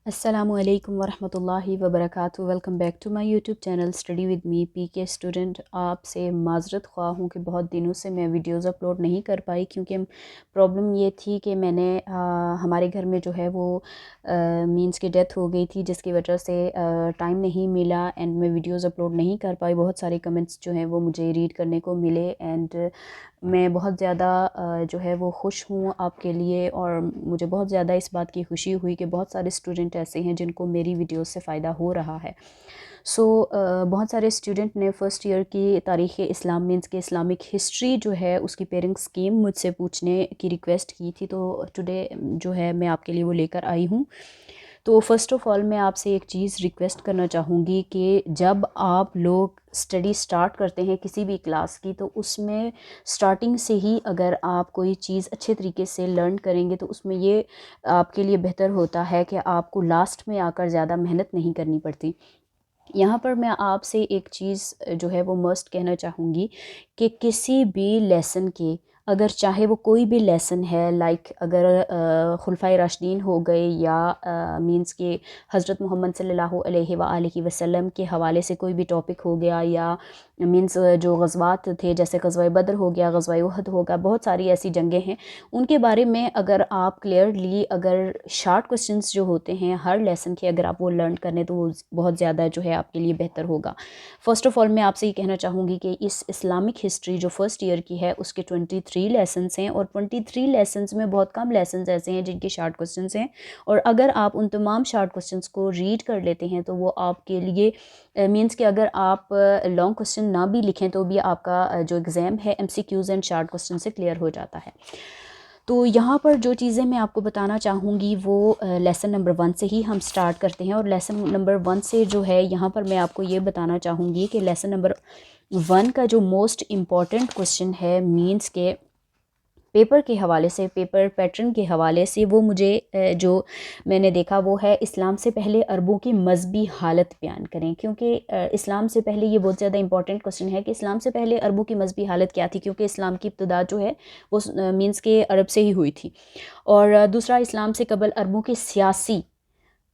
अस्सलामुअलैकुम वरहमतुल्लाहि वबरकातुहू। Welcome back to my YouTube channel study with me PK student. आपसे माज़रत ख्वाह हूँ कि बहुत दिनों से मैं वीडियोस अपलोड नहीं कर पाई, क्योंकि प्रॉब्लम ये थी कि मैंने हमारे घर में जो है वो मींस की डेथ हो गई थी, जिसकी वजह से टाइम नहीं मिला एंड मैं वीडियोस अपलोड नहीं कर पाई। बहुत सारे कमेंट्स जो हैं वो मुझे रीड करने को मिले एंड मैं बहुत ज़्यादा जो है वो खुश हूँ आपके लिए, और मुझे बहुत ज़्यादा इस बात की खुशी हुई कि बहुत सारे स्टूडेंट ऐसे हैं जिनको मेरी वीडियो से फ़ायदा हो रहा है। बहुत सारे स्टूडेंट ने फ़र्स्ट ईयर की तारीख़ इस्लाम मीन्स के इस्लामिक हिस्ट्री जो है उसकी पेयरिंग स्कीम मुझसे पूछने की रिक्वेस्ट की थी, तो टुडे जो है मैं आपके लिए वो लेकर आई हूँ। तो फ़र्स्ट ऑफ़ ऑल मैं आपसे एक चीज़ रिक्वेस्ट करना चाहूँगी कि जब आप लोग स्टडी स्टार्ट करते हैं किसी भी क्लास की, तो उसमें स्टार्टिंग से ही अगर आप कोई चीज़ अच्छे तरीके से लर्न करेंगे तो उसमें ये आपके लिए बेहतर होता है कि आपको लास्ट में आकर ज़्यादा मेहनत नहीं करनी पड़ती। यहाँ पर मैं आपसे एक चीज़ जो है वो मस्ट कहना चाहूँगी कि किसी भी लेसन के, अगर चाहे वो कोई भी लेसन है, लाइक अगर खुलफाए राशिदीन हो गए या मींस के हज़रत मोहम्मद सल्लल्लाहु अलैहि वसल्लम के हवाले से कोई भी टॉपिक हो गया, या मींस जो गज़वात थे जैसे ग़ज़वा बदर हो गया, ग़ज़वा उहद हो गया, बहुत सारी ऐसी जंगें हैं, उनके बारे में अगर आप क्लियरली अगर शार्ट क्वेश्चंस जो होते हैं हर लेसन के अगर आप वो लर्न करें तो वो बहुत ज़्यादा जो है आपके लिए बेहतर होगा। फ़र्स्ट ऑफ़ ऑल मैं आपसे ये कहना चाहूँगी कि इस इस्लामिक हिस्ट्री जो फ़र्स्ट ईयर की है उसके 23 लेसन्स हैं, और 23 लेसन्स में बहुत कम लेसन्स ऐसे हैं जिनके शार्ट क्वेश्चंस हैं, और अगर आप उन तमाम शार्ट क्वेश्चंस को रीड कर लेते हैं तो वो आपके लिए मीन्स कि अगर आप लॉन्ग क्वेश्चन ना भी लिखें तो भी आपका जो एग्ज़ाम है एमसीक्यूज़ एंड शार्ट क्वेश्चन से क्लियर हो जाता है। तो यहाँ पर जो चीज़ें मैं आपको बताना चाहूँगी वो लेसन नंबर 1 से ही हम स्टार्ट करते हैं, और लेसन नंबर 1 से जो है यहाँ पर मैं आपको ये बताना चाहूँगी कि लेसन नंबर 1 का जो मोस्ट इम्पॉर्टेंट क्वेश्चन है मीन्स के पेपर के हवाले से, पेपर पैटर्न के हवाले से, वो मुझे जो मैंने देखा वो है इस्लाम से पहले अरबों की मजहबी हालत बयान करें, क्योंकि इस्लाम से पहले ये बहुत ज़्यादा इंपॉर्टेंट क्वेश्चन है कि इस्लाम से पहले अरबों की मजहबी हालत क्या थी, क्योंकि इस्लाम की इब्तिदा जो है वो मींस के अरब से ही हुई थी। और दूसरा, इस्लाम से कबल अरबों की सियासी,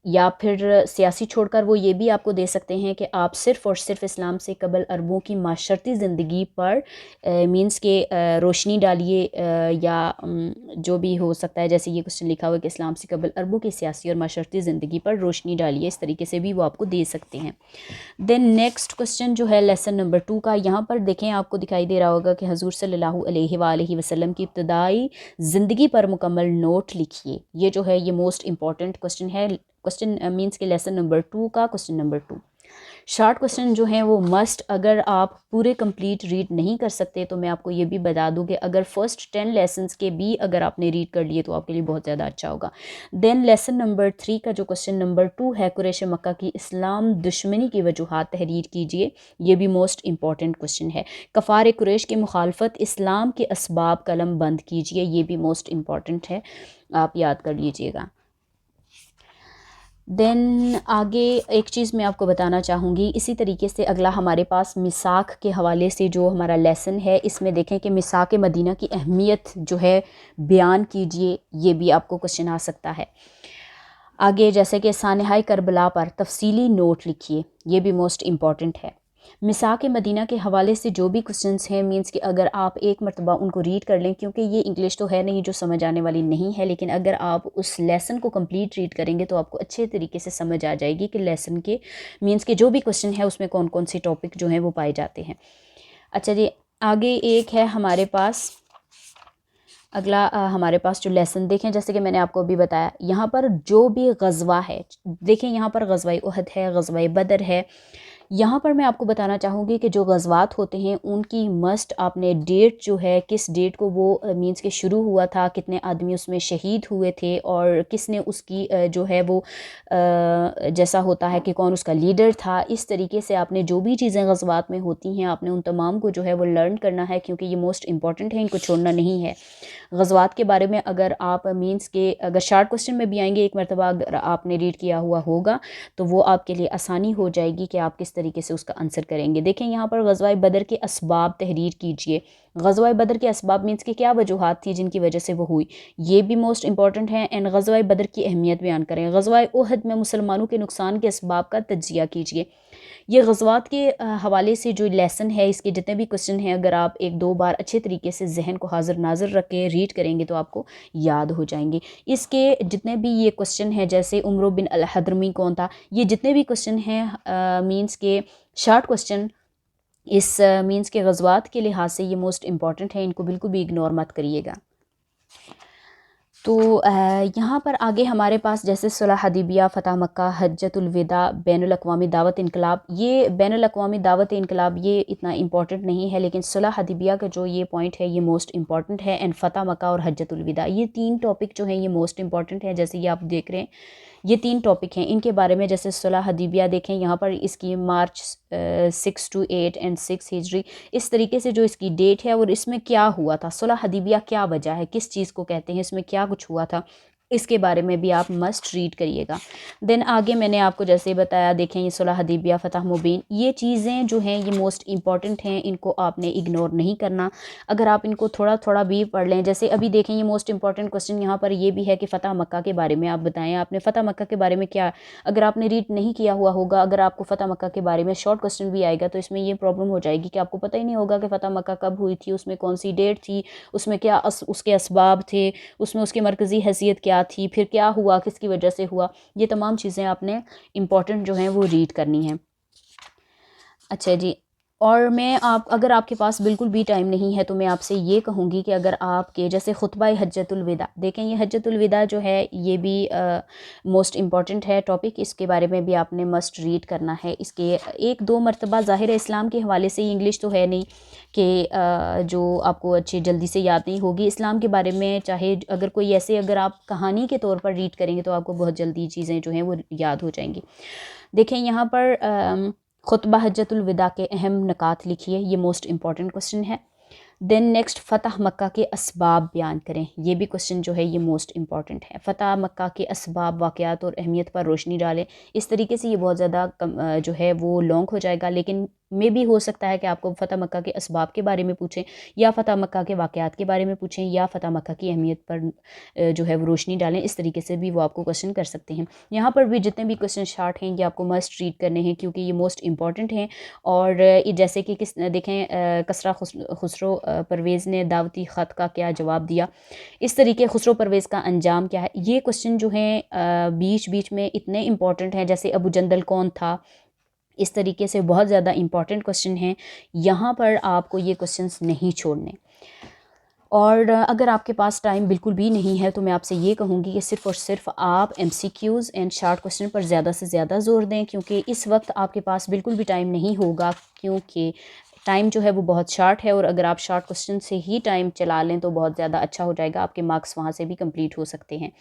या फिर सियासी छोड़कर वो ये भी आपको दे सकते हैं कि आप सिर्फ़ और सिर्फ इस्लाम से कबल अरबों की माशरती ज़िंदगी पर मींस के रोशनी डालिए, या जो भी हो सकता है, जैसे ये क्वेश्चन लिखा हुआ है कि इस्लाम से कबल अरबों की सियासी और माशरती ज़िंदगी पर रोशनी डालिए, इस तरीके से भी वो आपको दे सकते हैं। देन नेक्स्ट क्वेश्चन जो है लेसन नंबर 2 का, यहाँ पर देखें आपको दिखाई दे रहा होगा कि हजूर सल्लल्लाहु अलैहि वसल्लम की इब्तदाई ज़िंदगी पर मुकम्मल नोट लिखिए। ये जो है ये मोस्ट इंपॉर्टेंट क्वेश्चन है, क्वेश्चन मींस के लेसन नंबर 2 का क्वेश्चन नंबर 2। शार्ट क्वेश्चन जो हैं वो मस्ट, अगर आप पूरे कंप्लीट रीड नहीं कर सकते तो मैं आपको ये भी बता दूं कि अगर फर्स्ट 10 लेसन्स के भी अगर आपने रीड कर लिए तो आपके लिए बहुत ज़्यादा अच्छा होगा। देन लेसन नंबर 3 का जो क्वेश्चन नंबर 2 है, कुरैश मक्का की इस्लाम दुश्मनी की वजूहात तहरीर कीजिए, ये भी मोस्ट इंपॉर्टेंट क्वेश्चन है। कफ़ार कुरैश की मुखालफत इस्लाम के असबाब कलम बंद कीजिए, ये भी मोस्ट इंपॉर्टेंट है, आप याद कर लीजिएगा। देन आगे एक चीज़ मैं आपको बताना चाहूँगी, इसी तरीके से अगला हमारे पास मिसाक के हवाले से जो हमारा लेसन है, इसमें देखें कि मिसाक मदीना की अहमियत जो है बयान कीजिए, ये भी आपको क्वेश्चन आ सकता है। आगे जैसे कि सानहाए करबला पर तफसीली नोट लिखिए, ये भी मोस्ट इम्पॉर्टेंट है। मिसाक मदीना के हवाले से जो भी क्वेश्चंस हैं मींस कि अगर आप एक मरतबा उनको रीड कर लें, क्योंकि ये इंग्लिश तो है नहीं जो समझ आने वाली नहीं है, लेकिन अगर आप उस लेसन को कंप्लीट रीड करेंगे तो आपको अच्छे तरीके से समझ आ जाएगी कि लेसन के मींस के जो भी क्वेश्चन है उसमें कौन कौन से टॉपिक जो हैं वो पाए जाते हैं। अच्छा जी, आगे एक है हमारे पास अगला हमारे पास जो लेसन, देखें जैसे कि मैंने आपको अभी बताया, यहाँ पर जो भी गज़वा है, देखें यहाँ पर ग़ज़वा उहद है, ग़ज़वा बदर है, यहाँ पर मैं आपको बताना चाहूँगी कि जो ग़ज़वात होते हैं उनकी मस्ट आपने डेट जो है, किस डेट को वो मींस के शुरू हुआ था, कितने आदमी उसमें शहीद हुए थे, और किसने उसकी जो है वो जैसा होता है कि कौन उसका लीडर था, इस तरीके से आपने जो भी चीज़ें ग़ज़वात में होती हैं आपने उन तमाम को जो है वो लर्न करना है, क्योंकि ये मोस्ट इंपॉर्टेंट है, इनको छोड़ना नहीं है। ग़ज़वात के बारे में अगर आप मींस के अगर शार्ट क्वेश्चन में भी आएंगे, एक मरतबा अगर आपने रीड किया हुआ होगा तो वो आपके लिए आसानी हो जाएगी कि आप किस तरीके से उसका आंसर करेंगे। देखें यहाँ पर ग़ज़वा-ए बदर के असबाब तहरीर कीजिए। ग़ज़वा-ए बदर के असबाब मीन्स कि क्या वजूहात थी जिनकी वजह से वो हुई, ये भी मोस्ट इंपॉर्टेंट है। एंड ग़ज़वा-ए बदर की अहमियत बयान करें। ग़ज़वा-ए उहद में मुसलमानों के नुकसान के असबाब का तज्ज़िया कीजिए। ये ग़ज़वात के हवाले से जो लेसन है, इसके जितने भी क्वेश्चन हैं, अगर आप एक दो बार अच्छे तरीके से जहन को हाजिर नाज़र रख के रीड करेंगे तो आपको याद हो जाएंगे। इसके जितने भी ये क्वेश्चन हैं, जैसे उमर बिन अल हद्रमी कौन था, ये जितने भी क्वेश्चन हैं मीन्स के शॉर्ट क्वेश्चन इस मीन्स के ग़ज़वात के लिहाज से ये मोस्ट इंपॉर्टेंट है, इनको बिल्कुल भी इग्नोर मत करिएगा। तो यहाँ पर आगे हमारे पास जैसे सुलह हदीबिया, फ़तह मक्का, हज्जतुल विदा, बैनुल अक़वामी दावत इनकलाब, ये बैनुल अक़वामी दावत इनकलाब ये इतना इंपॉर्टेंट नहीं है, लेकिन सुलह हदीबिया का जो ये पॉइंट है ये मोस्ट इंपॉर्टेंट है। एंड फ़तह मक्का और हज्जतुल विदा, ये तीन टॉपिक जो हैं ये मोस्ट इंपॉर्टेंट है। जैसे ये आप देख रहे हैं, ये तीन टॉपिक हैं, इनके बारे में जैसे सुलह हदीबिया देखें, यहाँ पर इसकी मार्च 6 to 8 एंड 6 हिजरी, इस तरीके से जो इसकी डेट है और इसमें क्या हुआ था, सुलह हदीबिया क्या वजह है, किस चीज़ को कहते हैं, इसमें क्या कुछ हुआ था, इसके बारे में भी आप मस्ट रीड करिएगा। देन आगे मैंने आपको जैसे बताया, देखें ये सुलह हदीबिया, फ़तह मुबीन, ये चीज़ें जो हैं ये मोस्ट इंपॉर्टेंट हैं, इनको आपने इग्नोर नहीं करना। अगर आप इनको थोड़ा थोड़ा भी पढ़ लें, जैसे अभी देखें ये मोस्ट इंपॉर्टेंट क्वेश्चन यहाँ पर ये भी है कि फ़तह मक्का के बारे में आप बताएं, आपने फ़तह मक्का के बारे में क्या, अगर आपने रीड नहीं किया हुआ होगा, अगर आपको फ़तह मक्का के बारे में शॉर्ट क्वेश्चन भी आएगा तो इसमें ये प्रॉब्लम हो जाएगी कि आपको पता ही नहीं होगा कि फ़तह मक्का कब हुई थी, उसमें कौन सी डेट थी, उसमें क्या उसके असबाब थे, उसमें उसकी मरकज़ी हैसियत क्या थी, फिर क्या हुआ, किसकी वजह से हुआ, ये तमाम चीज़ें आपने इम्पॉर्टेंट जो हैं वो रीड करनी है। अच्छा जी, और मैं आप अगर आपके पास बिल्कुल भी टाइम नहीं है तो मैं आपसे ये कहूँगी कि अगर आपके जैसे खुतबा हज्जतुल विदा, देखें ये हज्जतुल विदा जो है ये भी मोस्ट इम्पॉर्टेंट है टॉपिक, इसके बारे में भी आपने मस्ट रीड करना है। इसके एक दो मरतबा, ज़ाहिर है इस्लाम के हवाले से इंग्लिश तो है नहीं कि जो आपको अच्छी जल्दी से याद नहीं होगी। इस्लाम के बारे में चाहे अगर कोई ऐसे अगर आप कहानी के तौर पर रीड करेंगे तो आपको बहुत जल्दी चीज़ें जो हैं वो याद हो जाएंगी। देखें यहाँ पर खुतबा हज्जतुल विदा के अहम नकात लिखिए, ये मोस्ट इंपॉर्टेंट क्वेश्चन है। देन नेक्स्ट, फ़तह मक्का के असबाब बयान करें, ये भी क्वेश्चन जो है ये मोस्ट इंपॉर्टेंट है। फ़तह मक्का के असबाब, वाक़यात और अहमियत पर रोशनी डालें। इस तरीके से ये बहुत ज़्यादा जो है वो लॉन्ग हो जाएगा, लेकिन में भी हो सकता है कि आपको फ़तह मक्का के असबाब के बारे में पूछें, या फ़तह मक्का के वाक़यात के बारे में पूछें, या फ़तह मक्का की अहमियत पर जो है वो रोशनी डालें। इस तरीके से भी वो आपको क्वेश्चन कर सकते हैं। यहाँ पर भी जितने भी क्वेश्चन शार्ट हैं ये आपको मस्ट रीड करने हैं, क्योंकि ये मोस्ट इंपॉर्टेंट हैं। और जैसे कि देखें कसरा खुसरो परवेज़ ने दावती ख़त का क्या जवाब दिया, इस तरीके खुसरो परवेज़ का अंजाम क्या है, ये क्वेश्चन जो हैं बीच बीच में इतने इंपॉर्टेंट हैं। जैसे अबू जंदल कौन था, इस तरीके से बहुत ज़्यादा इंपॉर्टेंट क्वेश्चन हैं, यहाँ पर आपको ये क्वेश्चंस नहीं छोड़ने। और अगर आपके पास टाइम बिल्कुल भी नहीं है तो मैं आपसे ये कहूँगी कि सिर्फ़ और सिर्फ आप MCQs एंड शार्ट क्वेश्चन पर ज़्यादा से ज़्यादा ज़ोर दें, क्योंकि इस वक्त आपके पास बिल्कुल भी टाइम नहीं होगा, क्योंकि टाइम जो है वो बहुत शार्ट है। और अगर आप शार्ट क्वेश्चन से ही टाइम चला लें तो बहुत ज़्यादा अच्छा हो जाएगा, आपके मार्क्स वहाँ से भी कंप्लीट हो सकते हैं।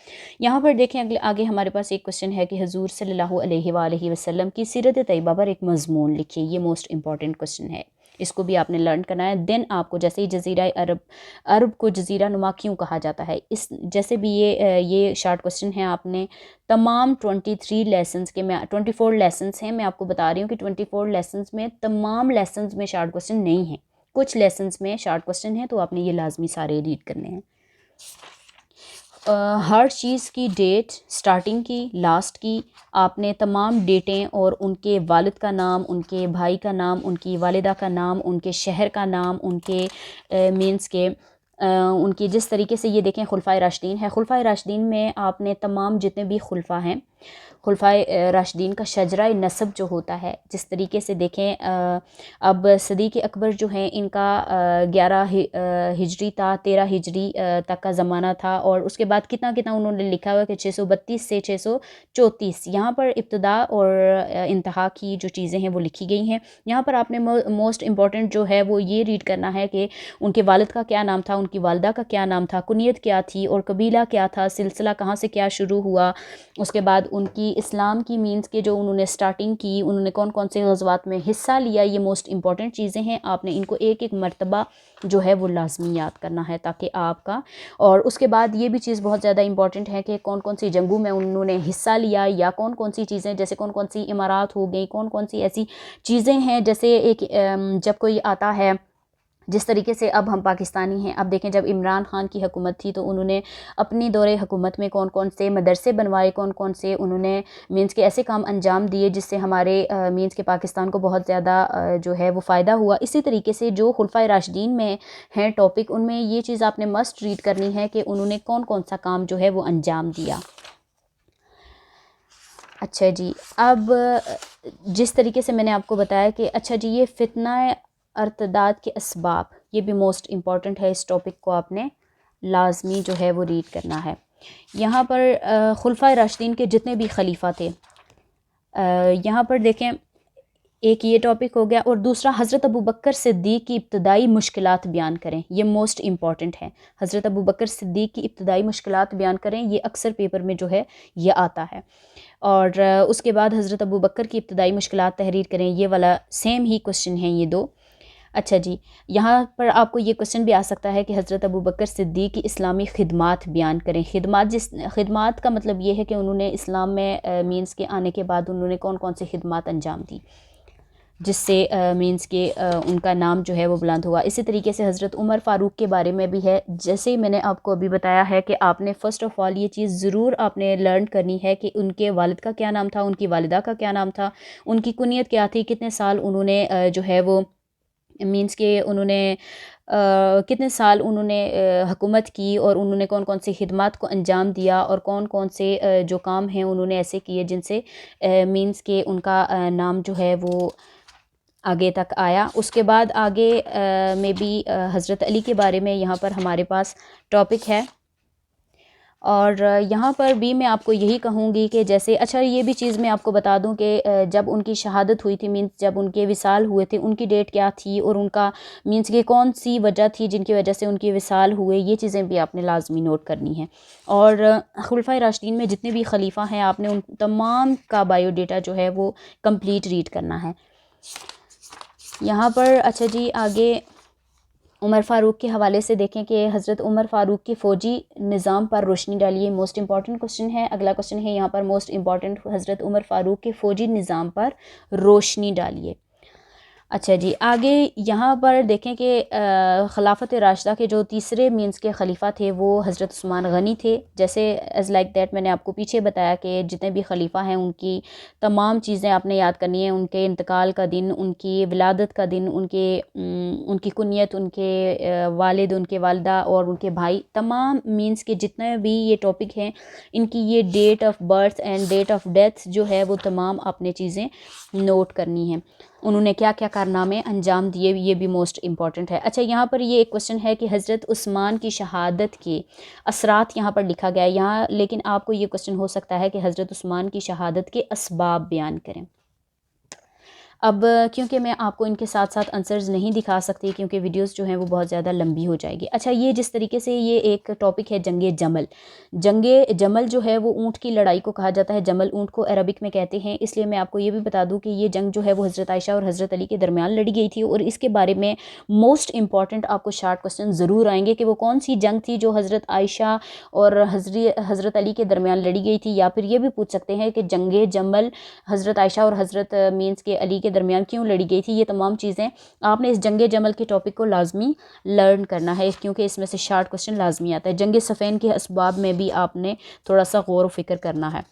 यहाँ पर देखें आगे हमारे पास एक क्वेश्चन है कि हुज़ूर सल्लल्लाहु अलैहि वसल्लम की सीरत तैयबा पर एक मज़मून लिखिए, ये मोस्ट इंपॉर्टेंट क्वेश्चन है, इसको भी आपने लर्न करना है। देन आपको जैसे ही जज़ीरा अरब को जज़ीरा नुमा क्यों कहा जाता है, इस जैसे भी ये शार्ट क्वेश्चन है, आपने तमाम 23 लेसन्स के, मैं 24 लेसन्स हैं, मैं आपको बता रही हूँ कि 24 लेसन्स में तमाम लेसन्स में शार्ट क्वेश्चन नहीं है, कुछ लेसन्स में शार्ट क्वेश्चन है, तो आपने ये लाजमी सारे रीड करने हैं। हर चीज़ की डेट, स्टार्टिंग की, लास्ट की, आपने तमाम डेटें और उनके वालिद का नाम, उनके भाई का नाम, उनकी वालिदा का नाम, उनके शहर का नाम, उनके मीन्स के उनकी जिस तरीके से ये देखें खुलफाए राशिदीन है, खुलफाए राशिदीन में आपने तमाम जितने भी खुलफा हैं, खुलफाए राशिदीन का शजरा नसब जो होता है, जिस तरीके से देखें अब सदीक़ अकबर जो हैं इनका 11 हिजरी था, 13 हिजरी तक का ज़माना था, और उसके बाद कितना कितना उन्होंने लिखा हुआ कि 632 से 634 यहाँ पर इब्तिदा और इंतहा की जो चीज़ें हैं वो लिखी गई हैं। यहाँ पर आपने मोस्ट इम्पॉर्टेंट जो है वो ये रीड करना है कि उनके वालिद का क्या नाम था, उनकी वालदा का क्या नाम था, कुनियत क्या थी और कबीला क्या था, सिलसिला कहाँ से क्या शुरू हुआ, उसके बाद उनकी इस्लाम की मीन्स के जो उन्होंने स्टार्टिंग की, उन्होंने कौन कौन से ग़ज़वात में हिस्सा लिया, ये मोस्ट इंपॉर्टेंट चीज़ें हैं। आपने इनको एक एक मरतबा जो है वो लाजमी याद करना है ताकि आपका, और उसके बाद ये भी चीज़ बहुत ज़्यादा इंपॉर्टेंट है कि कौन कौन सी जंगों में उन्होंने हिस्सा लिया, या कौन कौन सी चीज़ें, जैसे कौन कौन सी इमारात हो गई, कौन कौन सी ऐसी चीज़ें हैं। जैसे एक जब कोई आता है, जिस तरीके से अब हम पाकिस्तानी हैं, अब देखें जब इमरान ख़ान की हुकूमत थी तो उन्होंने अपनी दौरे हुकूमत में कौन कौन से मदरसे बनवाए, कौन कौन से उन्होंने मीन्स के ऐसे काम अंजाम दिए जिससे हमारे मीन्स के पाकिस्तान को बहुत ज़्यादा जो है वो फ़ायदा हुआ। इसी तरीके से जो खुलफाए राशिदीन में हैं टॉपिक, उनमें ये चीज़ आपने मस्ट रीड करनी है कि उन्होंने कौन कौन सा काम जो है वो अंजाम दिया। अच्छा जी, अब जिस तरीके से मैंने आपको बताया कि अच्छा जी ये फितना अर्तदाद के असबाब, ये भी मोस्ट इम्पॉर्टेंट है। इस टॉपिक को आपने लाजमी जो है वो रीड करना है। यहाँ पर खुलफाए राशिदीन के जितने भी खलीफा थे, यहाँ पर देखें, एक ये टॉपिक हो गया, और दूसरा हज़रत अबू बकर सिद्दीक़ की इब्तदाई मुश्किलात बयान करें, ये मोस्ट इम्पॉर्टेंट है। हज़रत अबू बकर सिद्दीक़ की इब्तदाई मुश्किलात बयान करें, ये अक्सर पेपर में जो है ये आता है। और उसके बाद हज़रत अबू बकर की इब्तदाई मुश्किलात तहरीर करें, ये वाला सेम ही क्वेश्चन है ये दो। अच्छा जी, यहाँ पर आपको ये क्वेश्चन भी आ सकता है कि हज़रत अबू बकर सिद्दीक़ की इस्लामी खिदमात बयान करें। खिदमात का मतलब ये है कि उन्होंने इस्लाम में मीन्स के आने के बाद उन्होंने कौन कौन से खिदमात अंजाम दी, जिससे मीन्स के उनका नाम जो है वो बुलंद हुआ। इसी तरीके से हज़रत उमर फ़ारूक के बारे में भी है। जैसे ही मैंने आपको अभी बताया है कि आपने फ़र्स्ट ऑफ़ ऑल ये चीज़ ज़रूर आपने लर्न करनी है कि उनके वालिद का क्या नाम था, उनकी वालिदा का क्या नाम था, उनकी कुनियत क्या थी, कितने साल उन्होंने जो है वो मीन्स के उन्होंने कितने साल उन्होंने हुकूमत की, और उन्होंने कौन कौन सी खिदमत को अंजाम दिया, और कौन कौन से जो काम हैं उन्होंने ऐसे किए जिनसे मीन्स के उनका नाम जो है वो आगे तक आया। उसके बाद आगे में भी हज़रत अली के बारे में यहाँ पर हमारे पास टॉपिक है। और यहाँ पर भी मैं आपको यही कहूँगी कि जैसे, अच्छा ये भी चीज़ मैं आपको बता दूँ कि जब उनकी शहादत हुई थी, मीन्स जब उनके विसाल हुए थे, उनकी डेट क्या थी, और उनका मीन्स कि कौन सी वजह थी जिनकी वजह से उनके विसाल हुए, ये चीज़ें भी आपने लाजमी नोट करनी है। और खुलफाए राशिदीन में जितने भी खलीफा हैं, आपने उन तमाम का बायोडेटा जो है वो कंप्लीट रीड करना है। यहाँ पर अच्छा जी आगे उमर फ़ारूक के हवाले से देखें कि हज़रत उमर फ़ारूक के फ़ौजी निज़ाम पर रोशनी डालिए। मोस्ट इंपॉर्टेंट क्वेश्चन है। अगला क्वेश्चन है यहाँ पर मोस्ट इंपॉर्टेंट, हज़रत उमर फ़ारूक के फ़ौजी निज़ाम पर रोशनी डालिए। अच्छा जी, आगे यहाँ पर देखें कि ख़िलाफ़त राशिदा के जो तीसरे मीन्स के खलीफा थे वो हज़रत उस्मान गनी थे। जैसे एज़ लाइक दैट मैंने आपको पीछे बताया कि जितने भी खलीफा हैं उनकी तमाम चीज़ें आपने याद करनी है, उनके इंतकाल का दिन, उनकी विलादत का दिन, उनकी कुनियत, उनके वालिद, उनके वालिदा और उनके भाई, तमाम मीन्स के जितने भी ये टॉपिक हैं, इनकी ये date of birth and date of death जो है वो तमाम आपने चीज़ें नोट करनी है। उन्होंने क्या क्या कारनामे अंजाम दिए, ये भी मोस्ट इंपॉर्टेंट है। अच्छा, यहाँ पर ये एक क्वेश्चन है कि हज़रत उस्मान की शहादत के असरात यहाँ पर लिखा गया है यहाँ, लेकिन आपको ये क्वेश्चन हो सकता है कि हज़रत उस्मान की शहादत के असबाब बयान करें। अब क्योंकि मैं आपको इनके साथ साथ आंसर्स नहीं दिखा सकती क्योंकि वीडियोस जो हैं वो बहुत ज़्यादा लंबी हो जाएगी। अच्छा, ये जिस तरीके से ये एक टॉपिक है जंगे जमल। जंगे जमल जो है वो ऊँट की लड़ाई को कहा जाता है। जमल ऊँट को अरबिक में कहते हैं। इसलिए मैं आपको ये भी बता दूँ कि ये जंग जो है वो हज़रत आयशा और हज़रत अली के दरमियान लड़ी गई थी, और इसके बारे में मोस्ट इंपॉर्टेंट आपको शार्ट क्वेश्चन ज़रूर आएंगे कि वो कौन सी जंग थी जो हज़रत आयशा और हज़रत अली के दरमियान लड़ी गई थी। या फिर ये भी पूछ सकते हैं कि जंगे जमल हज़रत आयशा और हज़रत मीन्स के अली के दरमियान क्यों लड़ी गई थी। ये तमाम चीज़ें आपने इस जंगे जमल के टॉपिक को लाजमी लर्न करना है क्योंकि इसमें से शार्ट क्वेश्चन लाजमी आता है। जंगे सफ़ेन के असबाब में भी आपने थोड़ा सा गौर व फिक्र करना है।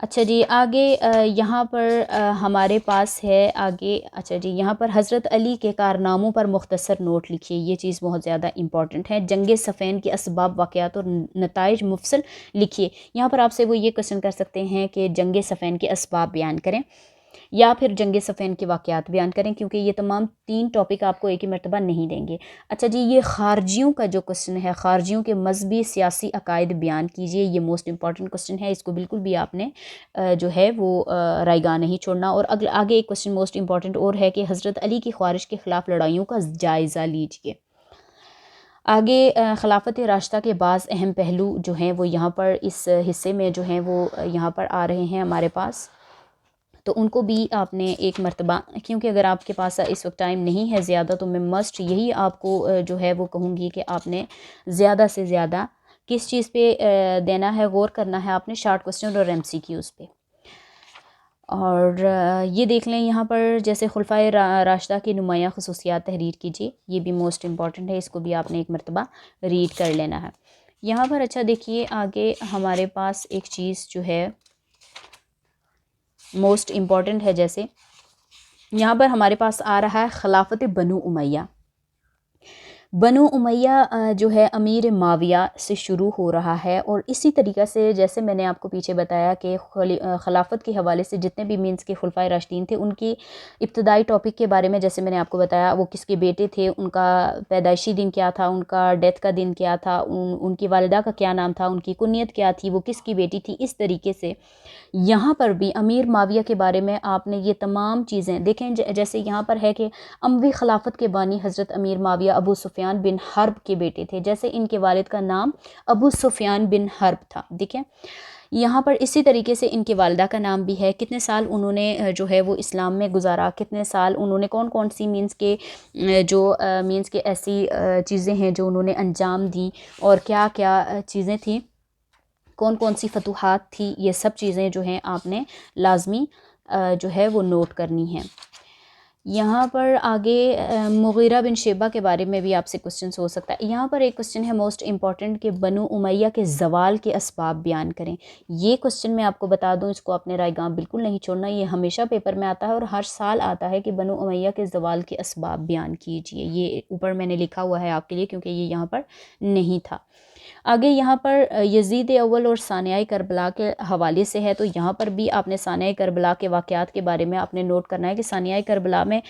अच्छा जी, आगे यहाँ पर हमारे पास है आगे। अच्छा जी, यहाँ पर हज़रत अली के कारनामों पर मुख्तसर नोट लिखिए। ये चीज़ बहुत ज़्यादा इंपॉर्टेंट है। जंगे सफ़ेन के असबाब, वाक़यात और नताइज मुफसल लिखिए। यहाँ पर आपसे वो ये क्वेश्चन कर सकते हैं कि जंगे सफ़ेन के असबाब बयान करें या फिर जंगे सफ़ेन के वाक़यात बयान करें, क्योंकि ये तमाम 3 टॉपिक आपको एक ही मरतबा नहीं देंगे। अच्छा जी, ये ख़ारजियों का जो क्वेश्चन है, ख़ारजियों के मज़हबी सियासी अकायद बयान कीजिए। ये मोस्ट इंपॉर्टेंट क्वेश्चन है, इसको बिल्कुल भी आपने जो है वो रायगा नहीं छोड़ना। और आगे एक क्वेश्चन मोस्ट इंपॉर्टेंट और है कि हज़रत अली की ख्वारिश के ख़िलाफ़ लड़ाइयों का जायज़ा लीजिए। आगे खिलाफत राशिदा के बाज़ अहम पहलू जो हैं वो यहाँ पर इस हिस्से में जो हैं वो यहाँ पर आ रहे हैं हमारे पास, तो उनको भी आपने एक मर्तबा, क्योंकि अगर आपके पास इस वक्त टाइम नहीं है ज़्यादा, तो मैं मस्ट यही आपको जो है वो कहूँगी कि आपने ज़्यादा से ज़्यादा किस चीज़ पे देना है, गौर करना है आपने, शॉर्ट क्वेश्चन और MCQs पे। और ये देख लें यहाँ पर जैसे खुलफाए राशिदा की नुमायाँ खसूसियात तहरीर कीजिए, ये भी मोस्ट इम्पॉर्टेंट है, इसको भी आपने एक मरतबा रीड कर लेना है यहाँ पर। अच्छा देखिए आगे हमारे पास एक चीज़ जो है मोस्ट इम्पॉर्टेंट है, जैसे यहाँ पर हमारे पास आ रहा है खिलाफत बनु उमैया। बनु उमैया जो है अमीर माविया से शुरू हो रहा है, और इसी तरीक़े से जैसे मैंने आपको पीछे बताया कि खिलाफत के हवाले से जितने भी मीन्स के खुलफाए राशिदीन थे, उनकी इब्तदाई टॉपिक के बारे में जैसे मैंने आपको बताया, वो किसके बेटे थे, उनका पैदाइशी दिन क्या था, उनका डेथ का दिन क्या था, उनकी वालिदा का क्या नाम था, उनकी कुनियत क्या थी, वो किसकी बेटी थी। इस तरीके से यहाँ पर भी अमीर माविया के बारे में आपने ये तमाम चीज़ें देखें। जैसे यहाँ पर है कि अमवी खिलाफत के बानी हज़रत अमीर माविया अबू सुफियान बिन हर्ब के बेटे थे, जैसे इनके वालिद का नाम अबू सुफियान बिन हर्ब था। देखें यहाँ पर इसी तरीके से इनके वालिदा का नाम भी है, कितने साल उन्होंने जो है वो इस्लाम में गुजारा, कितने साल उन्होंने कौन कौन सी मीन्स के जो मीन्स के ऐसी चीज़ें हैं जो उन्होंने अंजाम दी, और क्या क्या चीज़ें थी, कौन कौन सी फतूहात थी, ये सब चीज़ें जो हैं आपने लाजमी जो है वो नोट करनी है। यहाँ पर आगे मुगीरा बिन शेबा के बारे में भी आपसे क्वेश्चन हो सकता है। यहाँ पर एक क्वेश्चन है मोस्ट इम्पॉर्टेंट कि बनु उमैया के ज़वाल के असबाब बयान करें। ये क्वेश्चन मैं आपको बता दूँ, इसको अपने रायगाम बिल्कुल नहीं छोड़ना, ये हमेशा पेपर में आता है और हर साल आता है कि बनु उमैया के ज़वाल के असबाब बयान कीजिए। ये ऊपर मैंने लिखा हुआ है आपके लिए, क्योंकि ये यहाँ पर नहीं था। आगे यहाँ पर यजीद अव्वल और सानिया करबला के हवाले से है, तो यहाँ पर भी आपने सानिया करबला के वाक़यात के बारे में आपने नोट करना है कि सानिया करबला में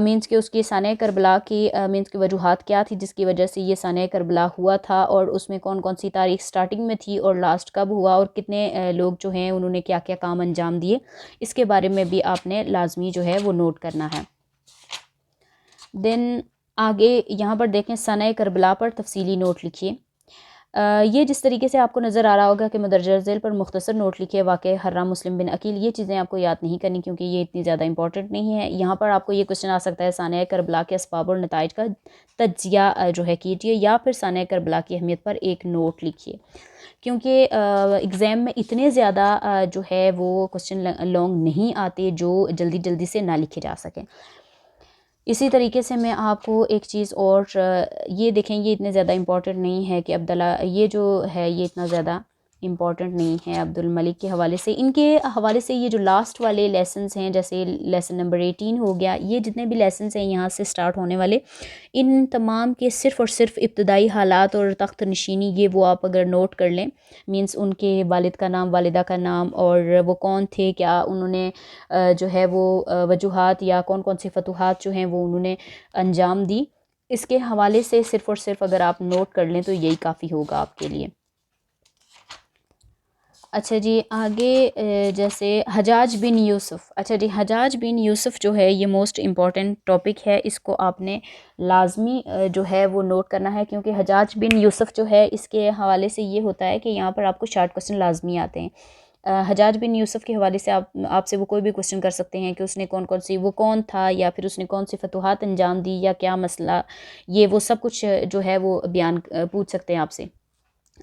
मीन्स के उसकी सानिया करबला की मीन्स की वजूहात क्या थी जिसकी वजह से ये सानिया करबला हुआ था, और उसमें कौन कौन सी तारीख स्टार्टिंग में थी और लास्ट कब हुआ, और कितने लोग जो हैं उन्होंने क्या क्या काम अंजाम दिए, इसके बारे में भी आपने लाजमी जो है वो नोट करना है। देन आगे यहाँ पर देखें सानिया करबला पर तफसीली नोट लिखिए। ये जिस तरीके से आपको नज़र आ रहा होगा कि मदरजा झैल पर मुख्तसर नोट लिखे वाक़या हर्राम मुस्लिम बिन अकील, ये चीज़ें आपको याद नहीं करनी क्योंकि ये इतनी ज़्यादा इंपॉर्टेंट नहीं है। यहाँ पर आपको ये क्वेश्चन आ सकता है सानिया करबला के असबाब और नताइज का तज्जिया जो है कीजिए, या फिर सानिया करबला की अहमियत पर एक नोट लिखिए, क्योंकि एग्ज़ाम में इतने ज़्यादा जो है वो क्वेश्चन लॉन्ग नहीं आते जो जल्दी जल्दी से ना लिखे जा सकें। इसी तरीके से मैं आपको एक चीज़ और ये देखें, ये इतने ज़्यादा इम्पॉर्टेंट नहीं है कि अब्दुल्ला ये जो है ये इतना ज़्यादा इम्पॉर्टेंट नहीं है अब्दुल मलिक के हवाले से। इनके हवाले से ये जो लास्ट वाले लेसन्स हैं, जैसे लेसन नंबर 18 हो गया, ये जितने भी लेसन्स हैं यहाँ से स्टार्ट होने वाले, इन तमाम के सिर्फ़ और सिर्फ इब्तदाई हालात और तख्त नशीनी, ये वो आप अगर नोट कर लें, मीन्स उनके वालिद का नाम, वालिदा का नाम, और वो कौन थे, क्या उन्होंने जो है वो वजूहात या कौन कौन सी फतूहात जो हैं वो उन्होंने अंजाम दी, इसके हवाले से सिर्फ़ और सिर्फ अगर आप नोट कर लें तो यही काफ़ी होगा आपके लिए। अच्छा जी आगे जैसे हजाज बिन यूसुफ़। अच्छा जी हजाज बिन यूसुफ़ जो है ये मोस्ट इम्पॉर्टेंट टॉपिक है, इसको आपने लाजमी जो है वो नोट करना है, क्योंकि हजाज बिन यूसुफ़ जो है इसके हवाले से ये होता है कि यहाँ पर आपको शॉर्ट क्वेश्चन लाजमी आते हैं। हजाज बिन यूसुफ़ के हवाले से आपसे वो कोई भी क्वेश्चन कर सकते हैं कि उसने कौन कौन सी, वो कौन था, या फिर उसने कौन सी फतूहात अंजाम दी, या क्या मसला, ये वो सब कुछ जो है वो बयान पूछ सकते हैं आपसे।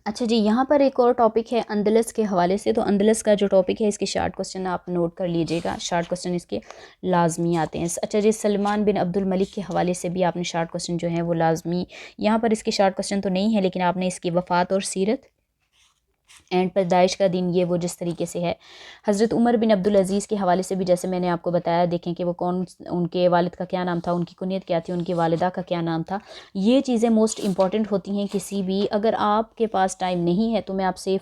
अच्छा जी यहाँ पर एक और टॉपिक है अंदलस के हवाले से, तो अंदलस का जो टॉपिक है इसके शॉर्ट क्वेश्चन आप नोट कर लीजिएगा, शॉर्ट क्वेश्चन इसके लाजमी आते हैं। अच्छा जी सलमान बिन अब्दुल मलिक के हवाले से भी आपने शॉर्ट क्वेश्चन जो है वो लाजमी, यहाँ पर इसके शॉर्ट क्वेश्चन तो नहीं है, लेकिन आपने इसकी वफ़ात और सीरत एंड पैदाइश का दिन, ये वो जिस तरीके से है। हज़रत उमर बिन अब्दुल अज़ीज़ के हवाले से भी जैसे मैंने आपको बताया, देखें कि वो कौन, उनके वालिद का क्या नाम था, उनकी कुनियत क्या थी, उनकी वालिदा का क्या नाम था। ये चीज़ें मोस्ट इंपॉर्टेंट होती हैं किसी भी, अगर आपके पास टाइम नहीं है तो मैं आपसे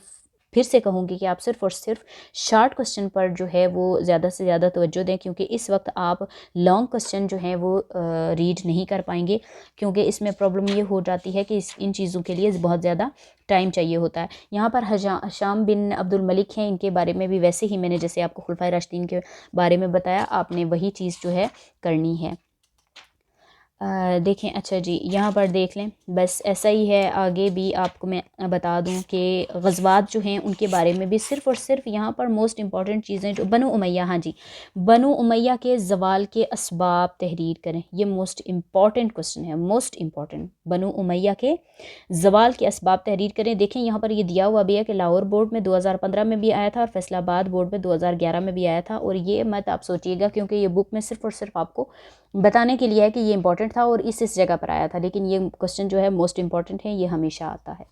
फिर से कहूँगी कि आप सिर्फ़ और सिर्फ शॉर्ट क्वेश्चन पर जो है वो ज़्यादा से ज़्यादा तवज्जो दें, क्योंकि इस वक्त आप लॉन्ग क्वेश्चन जो हैं वो रीड नहीं कर पाएंगे, क्योंकि इसमें प्रॉब्लम ये हो जाती है कि इन चीज़ों के लिए बहुत ज़्यादा टाइम चाहिए होता है। यहाँ पर हशाम बिन अब्दुल मलिक हैं, इनके बारे में भी वैसे ही मैंने जैसे आपको खुलफाए राशिदीन के बारे में बताया, आपने वही चीज़ जो है करनी है। देखें, अच्छा जी, यहाँ पर देख लें, बस ऐसा ही है। आगे भी आपको मैं बता दूँ कि ग़ज़वात जो हैं उनके बारे में भी सिर्फ़ और सिर्फ यहाँ पर मोस्ट इम्पॉर्टेंट चीज़ें जो बनु उमैया, हाँ जी, बनु उमैया के ज़वाल के असबाब तहरीर करें। ये मोस्ट इम्पॉर्टेंट क्वेश्चन है, मोस्ट इम्पॉर्टेंट। बनु उमैया के ज़वाल के असबाब तहरीर करें। देखें यहाँ पर ये दिया हुआ भी है कि लाहौर बोर्ड में 2015 में भी आया था और फैसलाबाद बोर्ड में 2011 में भी आया था। और ये मत आप सोचिएगा, क्योंकि ये बुक में सिर्फ़ और सिर्फ आपको बताने के लिए है कि ये इंपॉर्टेंट था और इस जगह पर आया था, लेकिन ये क्वेश्चन जो है मोस्ट इम्पॉर्टेंट है, ये हमेशा आता है।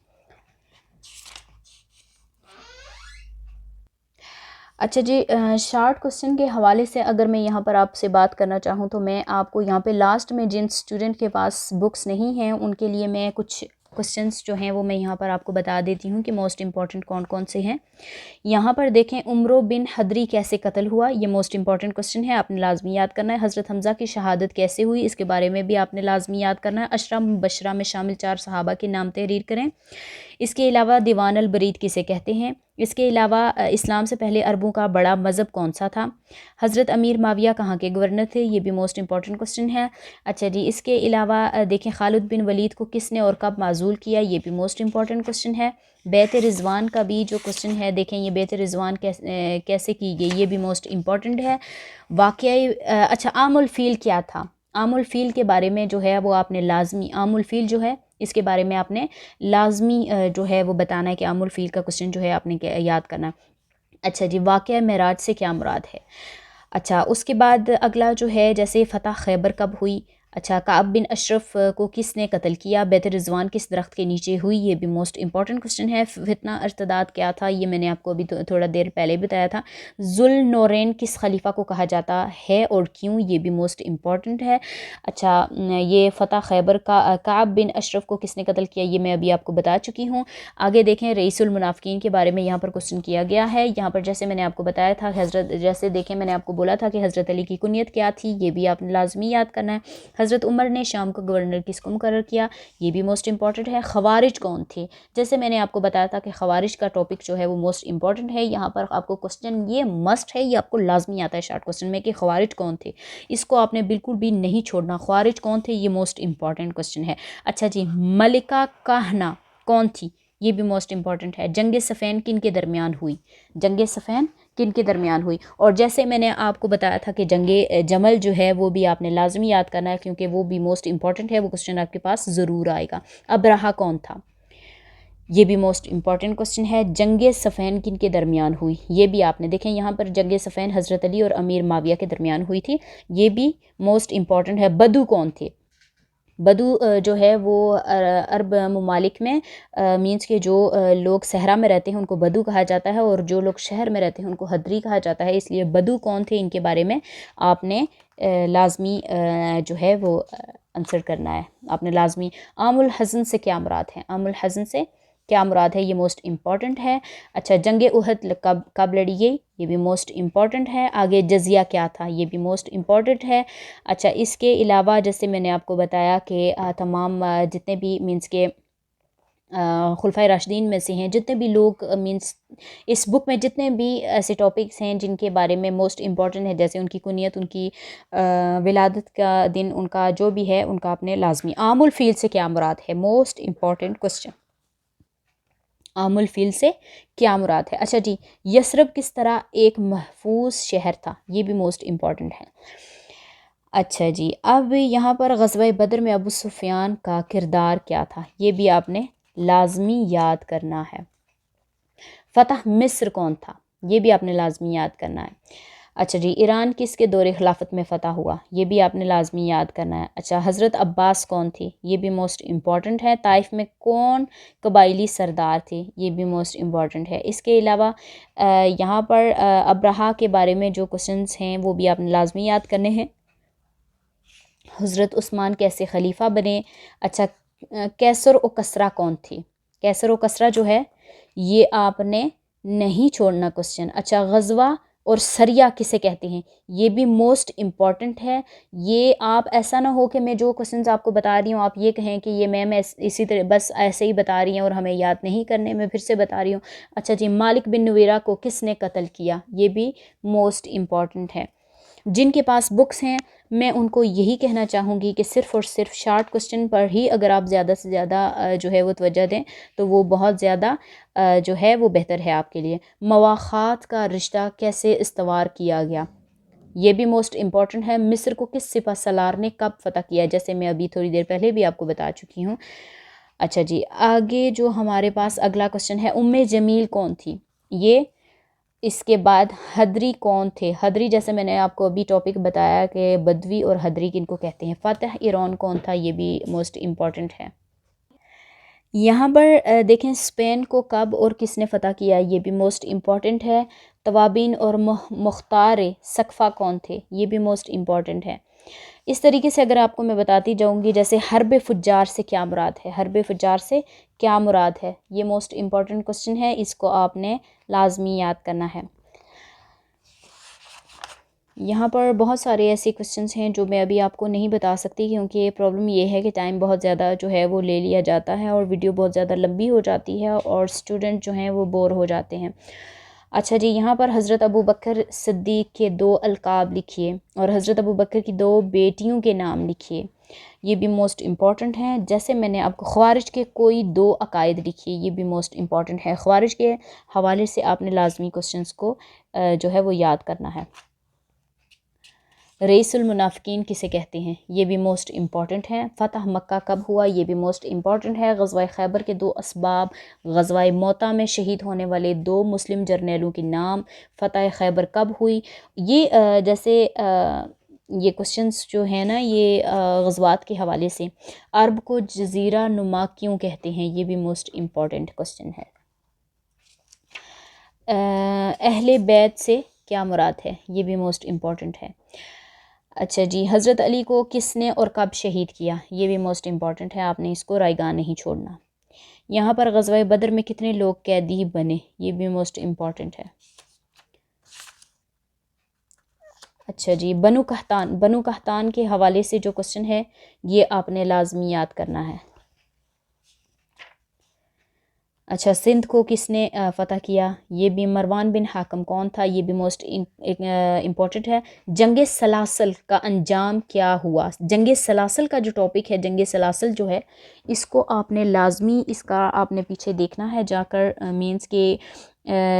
अच्छा जी, शार्ट क्वेश्चन के हवाले से अगर मैं यहाँ पर आपसे बात करना चाहूँ तो मैं आपको यहाँ पे लास्ट में जिन स्टूडेंट के पास बुक्स नहीं हैं उनके लिए मैं कुछ क्वेश्चंस जो हैं वो मैं यहाँ पर आपको बता देती हूँ कि मोस्ट इम्पॉर्टेंट कौन कौन से हैं। यहाँ पर देखें, उमरो बिन हदरी कैसे कत्ल हुआ, ये मोस्ट इंपॉर्टेंट क्वेश्चन है, आपने लाजमी याद करना है। हज़रत हमज़ा की शहादत कैसे हुई, इसके बारे में भी आपने लाजमी याद करना है। अशरा मुबशरा में शामिल 4 सहाबा के नाम तहरीर करें। इसके अलावा दीवान अल बरीद किसे कहते हैं। इसके अलावा इस्लाम से पहले अरबों का बड़ा मज़हब कौन सा था। हज़रत अमीर माविया कहाँ के गवर्नर थे, ये भी मोस्ट इंपॉर्टेंट क्वेश्चन है। अच्छा जी, इसके अलावा देखें, खालिद बिन वलीद को किसने और कब माज़ूल किया, ये भी मोस्ट इंपॉर्टेंट क्वेश्चन है। बैत रिज़वान का भी जो क्वेश्चन है, देखें ये बैत रिज़वान कैसे की गई, ये भी मोस्ट इम्पॉर्टेंट है। वाक़या अच्छा, आमुल फ़ील क्या था, आमुल फ़ील के बारे में जो है वो आपने लाजमी, आमुल फ़ील जो है इसके बारे में आपने लाजमी जो है वो बताना है कि आमुल फ़ील का क्वेश्चन जो है आपने याद करना है। अच्छा जी, वाक़या मेराज से क्या मुराद है। अच्छा, उसके बाद अगला जो है, जैसे फ़तह खैबर कब हुई। अच्छा, काब बिन अशरफ को किसने कत्ल किया। बैत रिज़वान किस दरख्त के नीचे हुई, ये भी मोस्ट इंपॉर्टेंट क्वेश्चन है। फितना अर्तदाद क्या था, ये मैंने आपको अभी थोड़ा देर पहले बताया था। जुल नौरैन किस खलीफा को कहा जाता है और क्यों, ये भी मोस्ट इंपॉर्टेंट है। अच्छा, ये फ़तह खैबर का काब बिन अशरफ को किसने कत्ल किया, ये मैं अभी आपको बता चुकी हूँ। आगे देखें, रईसुल मुनाफ़िकीन के बारे में यहाँ पर क्वेश्चन किया गया है। यहाँ पर जैसे मैंने आपको बताया था, हज़रत, जैसे देखें मैंने आपको बोला था कि हज़रत अली की कुनियत क्या थी, ये भी आपने लाजमी याद करना है। हज़रत उमर ने शाम को गवर्नर किसको मुकर्रर किया, ये भी मोस्ट इंपॉर्टेंट है। ख़वारिज कौन थे, जैसे मैंने आपको बताया था कि ख़वारिज का टॉपिक जो है वो मोस्ट इंपॉर्टेंट है। यहाँ पर आपको क्वेश्चन ये मस्ट है, ये आपको लाजमी आता है शार्ट क्वेश्चन में कि ख़वारिज कौन थे, इसको आपने बिल्कुल भी नहीं छोड़ना। ख़वारिज कौन थे, ये मोस्ट इंपॉर्टेंट क्वेश्चन है। अच्छा जी, मलिका काहना कौन थी, ये भी मोस्ट इंपॉर्टेंट है। जंग सफ़ैन किन के दरमियान हुई, जंग सफ़ैन किन के दरमियान हुई। और जैसे मैंने आपको बताया था कि जंगे जमल जो है वो भी आपने लाजमी याद करना है, क्योंकि वो भी मोस्ट इंपॉर्टेंट है, वो क्वेश्चन आपके पास ज़रूर आएगा। अबरहा कौन था, ये भी मोस्ट इंपॉर्टेंट क्वेश्चन है। जंग सफ़ैन किन के दरमियान हुई, ये भी आपने देखें, यहाँ पर जंग सफ़ैन हज़रत अली और अमीर माविया के दरमियान हुई थी, ये भी मोस्ट इंपॉर्टेंट है। बदू कौन थे, बदू जो है वो अरब ममालिक में मीन्स के जो लोग सहरा में रहते हैं उनको बदू कहा जाता है, और जो लोग शहर में रहते हैं उनको हदरी कहा जाता है। इसलिए बदू कौन थे, इनके बारे में आपने लाजमी जो है वो आंसर करना है, आपने लाजमी। आमुल हज़न से क्या मुराद है, आमुल हज़न से क्या मुराद है, ये मोस्ट इम्पॉर्टेंट है। अच्छा, जंग उहद कब कब लड़ी गई, ये भी मोस्ट इम्पॉर्टेंट है। आगे जजिया क्या था, ये भी मोस्ट इम्पॉर्टेंट है। अच्छा, इसके अलावा जैसे मैंने आपको बताया कि तमाम जितने भी मीन्स के खुलफाए राशिदीन में से हैं, जितने भी लोग मीन्स इस बुक में जितने भी ऐसे टॉपिक्स हैं जिनके बारे में मोस्ट इम्पॉर्टेंट है, जैसे उनकी कुनियत, उनकी विलादत का दिन, उनका जो भी है उनका आपने लाजमी। आमुल फ़ील से क्या मुराद है, मोस्ट इम्पॉर्टेंट क्वेश्चन, आमुल फ़ील से क्या मुराद है। अच्छा जी, यसरब किस तरह एक महफूज शहर था, ये भी मोस्ट इम्पॉर्टेंट है। अच्छा जी, अब यहाँ पर ग़ज़वा बदर में अबू सुफ़ियान का किरदार क्या था, ये भी आपने लाजमी याद करना है। फ़तह मिस्र कौन था, ये भी आपने लाजमी याद करना है। अच्छा जी, ईरान किसके दौरे खिलाफत में फ़तह हुआ, ये भी आपने लाजमी याद करना है। अच्छा, हज़रत अब्बास कौन थे, ये भी मोस्ट इम्पॉर्टेंट है। ताइफ में कौन कबाइली सरदार थे, ये भी मोस्ट इम्पॉर्टेंट है। इसके अलावा यहाँ पर अब्रहा के बारे में जो क्वेश्चंस हैं वो भी आपने लाजमी याद करने हैं। हज़रत उस्मान कैसे खलीफा बने। अच्छा, कैसर व कसरा कौन थे, कैसर व कसरा जो है ये आपने नहीं छोड़ना क्वेश्चन। अच्छा, गज़वा और सरिया किसे कहते हैं, ये भी मोस्ट इम्पॉर्टेंट है। ये आप ऐसा ना हो कि मैं जो क्वेश्चंस आपको बता रही हूँ आप ये कहें कि ये मैम इसी तरह बस ऐसे ही बता रही हैं और हमें याद नहीं करने, मैं फिर से बता रही हूँ। अच्छा जी, मालिक बिन नुवेरा को किसने कत्ल किया, ये भी मोस्ट इम्पॉर्टेंट है। जिनके पास बुक्स हैं मैं उनको यही कहना चाहूँगी कि सिर्फ़ और सिर्फ शॉर्ट क्वेश्चन पर ही अगर आप ज़्यादा से ज़्यादा जो है वो तवज्जो दें तो वो बहुत ज़्यादा जो है वो बेहतर है आपके लिए। मवाख़ात का रिश्ता कैसे इस्तवार किया गया, ये भी मोस्ट इम्पॉर्टेंट है। मिस्र को किस सिपह सलार ने कब फ़तह किया, जैसे मैं अभी थोड़ी देर पहले भी आपको बता चुकी हूँ। अच्छा जी, आगे जो हमारे पास अगला क्वेश्चन है, उम्मे जमील कौन थी, ये इसके बाद हदरी कौन थे। हदरी जैसे मैंने आपको अभी टॉपिक बताया कि बदवी और हदरी किनको कहते हैं। फ़तह ईरान कौन था, ये भी मोस्ट इम्पॉर्टेंट है। यहाँ पर देखें स्पेन को कब और किसने फ़तह किया, ये भी मोस्ट इम्पॉर्टेंट है। तवाबीन और मुख्तार सकफ़ा कौन थे, ये भी मोस्ट इम्पॉर्टेंट है। इस तरीके से अगर आपको मैं बताती जाऊँगी, जैसे हर्ब फुज्जार से क्या मुराद है, हर्ब फुज्जार से क्या मुराद है, ये मोस्ट इम्पॉर्टेंट क्वेश्चन है, इसको आपने लाजमी याद करना है। यहाँ पर बहुत सारे ऐसे क्वेश्चंस हैं जो मैं अभी आपको नहीं बता सकती, क्योंकि प्रॉब्लम ये है कि टाइम बहुत ज़्यादा जो है वो ले लिया जाता है और वीडियो बहुत ज़्यादा लंबी हो जाती है और स्टूडेंट जो हैं वो बोर हो जाते हैं। अच्छा जी, यहाँ पर हज़रत अबू बकर सिद्दीक़ के 2 अलकाब लिखिए और हज़रत अबू बकर की 2 बेटियों के नाम लिखिए, ये भी मोस्ट इम्पॉर्टेंट हैं। जैसे मैंने आपको ख़वारिज के कोई 2 अकायद लिखिए, ये भी मोस्ट इम्पॉर्टेंट है। ख़वारिज के हवाले से आपने लाजमी क्वेश्चंस को जो है वो याद करना है। रईसुल मुनाफ़िकीन किसे कहते हैं, ये भी मोस्ट इम्पॉर्टेंट है। फ़तह मक्का कब हुआ, ये भी मोस्ट इम्पॉर्टेंट है। ग़ज़वा खैबर के 2 असबाब, ग़ज़वा मोता में शहीद होने वाले 2 मुस्लिम जर्नैलों के नाम, फ़तह खैबर कब हुई। ये जैसे ये क्वेश्चंस जो है ना, ये ग़ज़वात के हवाले से। अरब को जज़ीरा नुमा क्यों कहते हैं, ये भी मोस्ट इम्पॉर्टेंट क्वेश्चन है। अहले बैत से क्या मुराद है, ये भी मोस्ट इम्पॉर्टेंट है। अच्छा जी, हज़रत अली को किसने और कब शहीद किया, ये भी मोस्ट इम्पॉर्टेंट है, आपने इसको रायगान नहीं छोड़ना। यहाँ पर ग़ज़वा बदर में कितने लोग कैदी बने, ये भी मोस्ट इम्पॉर्टेंट है। अच्छा जी, बनु कहतान के हवाले से जो क्वेश्चन है ये आपने लाजमी याद करना है। अच्छा, सिंध को किसने फ़तह किया, ये भी मरवान बिन हाकम कौन था, ये भी मोस्ट इम्पॉर्टेंट है। जंग सलासल का अंजाम क्या हुआ, जंग सलासल का जो टॉपिक है, जंग सलासल जो है इसको आपने लाजमी, इसका आपने पीछे देखना है जाकर मीन्स के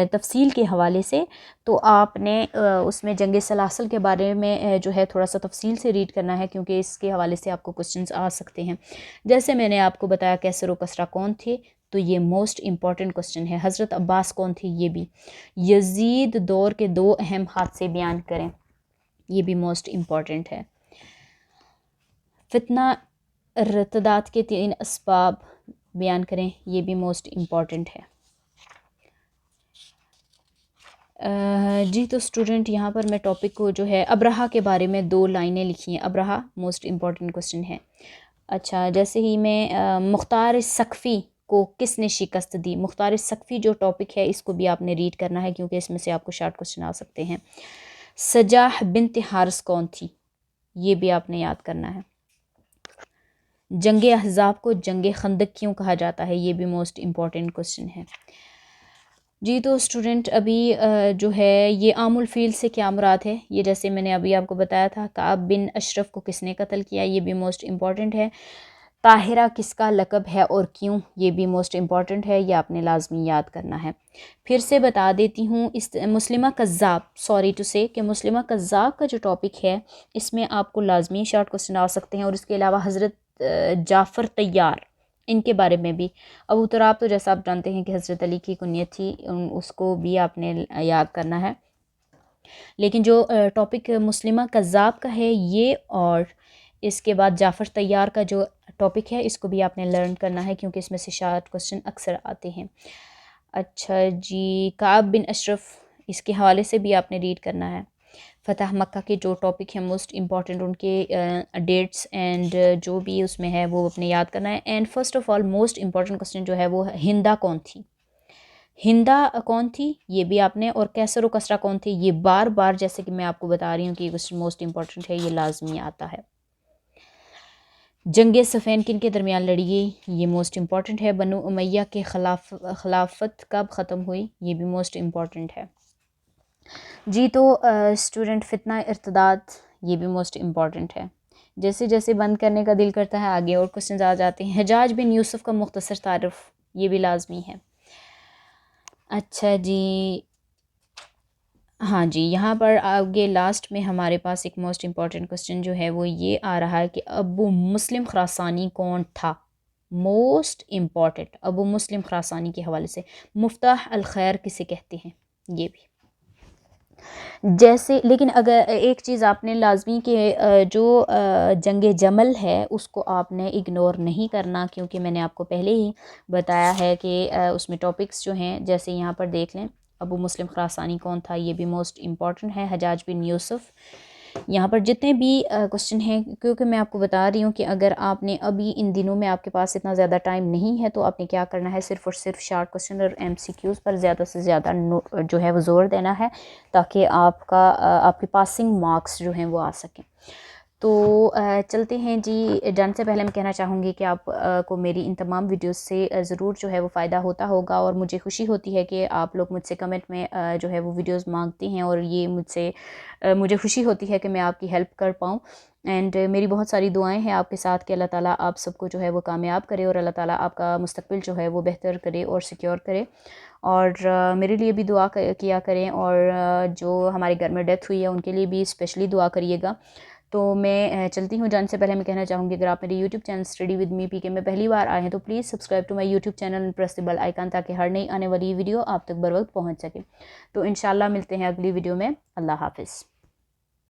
तफसील के हवाले से, तो आपने उसमें जंग सलासल के बारे में जो है थोड़ा सा तफसील से रीड करना है, क्योंकि इसके हवाले से आपको क्वेश्चंस आ सकते हैं। जैसे मैंने आपको बताया कैसर व कसरा कौन थे, तो ये मोस्ट इम्पॉर्टेंट क्वेश्चन है। हज़रत अब्बास कौन थे, ये भी। यजीद दौर के 2 अहम हादसे बयान करें, ये भी मोस्ट इम्पॉर्टेंट है। फितना इर्तिदाद के 3 असबाब बयान करें, ये भी मोस्ट इम्पॉर्टेंट है। जी तो स्टूडेंट, यहाँ पर मैं टॉपिक को जो है अब्रहा के बारे में 2 लाइनें लिखी हैं। अब्रहा मोस्ट इम्पॉर्टेंट क्वेश्चन है। अच्छा, जैसे ही मैं मुख्तार सकफ़ी को किसने शिकस्त दी, मुख्तार सकफ़ी जो टॉपिक है इसको भी आपने रीड करना है, क्योंकि इसमें से आपको शॉर्ट क्वेश्चन आ सकते हैं। सजाह बिन्त हारिस कौन थी, ये भी आपने याद करना है। जंग अहज़ाब को जंग खंदक क्यों कहा जाता है, ये भी मोस्ट इम्पॉर्टेंट क्वेश्चन है। जी तो स्टूडेंट, अभी जो है ये आमुल फ़ील से क्या मुराद है, ये जैसे मैंने अभी आपको बताया था। काब बिन अशरफ को किसने कत्ल किया, ये भी मोस्ट इम्पॉर्टेंट है। ताहिरा किसका लक़ब है और क्यों, ये भी मोस्ट इम्पॉर्टेंट है, ये आपने लाजमी याद करना है। फिर से बता देती हूँ, इस मुस्लिमा कज़्ज़ाब, सॉरी टू से कि मुस्लिमा कज़्ज़ाब का जो टॉपिक है इसमें आपको लाजमी शॉर्ट क्वेश्चन आ सकते हैं। और इसके अलावा हज़रत जाफ़र तैयार, इनके बारे में भी। अबू तुराब तो जैसा आप जानते हैं कि हज़रत अली की कुनियत थी, उसको भी आपने याद करना है। लेकिन जो टॉपिक मुस्लिमा कज़्ज़ाब का है ये, और इसके बाद जाफ़र तैयार का जो टॉपिक है इसको भी आपने लर्न करना है, क्योंकि इसमें से शॉर्ट क्वेश्चन अक्सर आते हैं। अच्छा जी, काब बिन अशरफ, इसके हवाले से भी आपने रीड करना है। फ़तह मक्का के जो टॉपिक हैं मोस्ट इम्पॉर्टेंट, उनके डेट्स एंड जो भी उसमें है वो अपने याद करना है। And first of all most important question जो है वो हिंदा कौन थी, हिंदा कौन थी, ये भी आपने। और कैसर व कसरा कौन थी, ये बार बार जैसे कि मैं आपको बता रही हूँ कि ये क्वेश्चन मोस्ट इम्पॉर्टेंट है, ये लाजमी आता है। जंग सफ़ैन किन के दरमियान लड़ी गई, ये मोस्ट इम्पॉर्टेंट है। बनु उमैया के खिलाफत कब ख़त्म हुई, ये भी मोस्ट इम्पॉर्टेंट है। जी तो स्टूडेंट, फितना इर्तिदाद ये भी मोस्ट इम्पॉर्टेंट है। जैसे जैसे बंद करने का दिल करता है आगे और क्वेश्चन आ जाते हैं। हजाज बिन यूसुफ का मुख्तसर तारुफ, ये भी लाजमी है। अच्छा जी, हाँ जी, यहाँ पर आगे लास्ट में हमारे पास एक मोस्ट इम्पॉर्टेंट क्वेश्चन जो है वो ये आ रहा है कि अबू मुस्लिम खुरासानी कौन था। मोस्ट इम्पॉर्टेंट, अबू मुस्लिम खुरासानी के हवाले से मुफ्ताह अल खैर किसे कहते हैं, ये भी। जैसे लेकिन अगर एक चीज़ आपने लाजमी के जो जंग जमल है उसको आपने इग्नोर नहीं करना, क्योंकि मैंने आपको पहले ही बताया है कि उसमें टॉपिक्स जो हैं, जैसे यहाँ पर देख लें अबू मुस्लिम खुरासानी कौन था, ये भी मोस्ट इम्पॉर्टेंट है। हजाज बिन यूसुफ, यहाँ पर जितने भी क्वेश्चन हैं, क्योंकि मैं आपको बता रही हूँ कि अगर आपने अभी इन दिनों में आपके पास इतना ज़्यादा टाइम नहीं है तो आपने क्या करना है, सिर्फ़ और सिर्फ शार्ट क्वेश्चन और MCQs पर ज़्यादा से ज़्यादा जो है वो ज़ोर देना है, ताकि आपके पासिंग मार्क्स जो हैं वो आ सकें। तो चलते हैं जी। जाने से पहले मैं कहना चाहूँगी कि आप को मेरी इन तमाम वीडियोस से ज़रूर जो है वो फ़ायदा होता होगा, और मुझे खुशी होती है कि आप लोग मुझसे कमेंट में जो है वो वीडियोस मांगते हैं, और ये मुझे खुशी होती है कि मैं आपकी हेल्प कर पाऊँ। एंड मेरी बहुत सारी दुआएं हैं आपके साथ कि अल्लाह ताला आप सबको जो है वो कामयाब करे, और अल्लाह ताला आपका मुस्तकबिल जो है वो बेहतर करे और सिक्योर करे। और मेरे लिए भी दुआ किया करें, और जो हमारे घर में डेथ हुई है उनके लिए भी स्पेशली दुआ करिएगा। तो मैं चलती हूँ। जाने से पहले मैं कहना चाहूँगी, अगर आप मेरे YouTube channel study with me PK में पहली बार आए हैं तो please subscribe to my YouTube channel and press the bell icon, ताकि हर नई आने वाली वीडियो आप तक बर वक्त पहुँच सके। तो इंशाल्लाह मिलते हैं अगली वीडियो में। अल्लाह हाफिज़।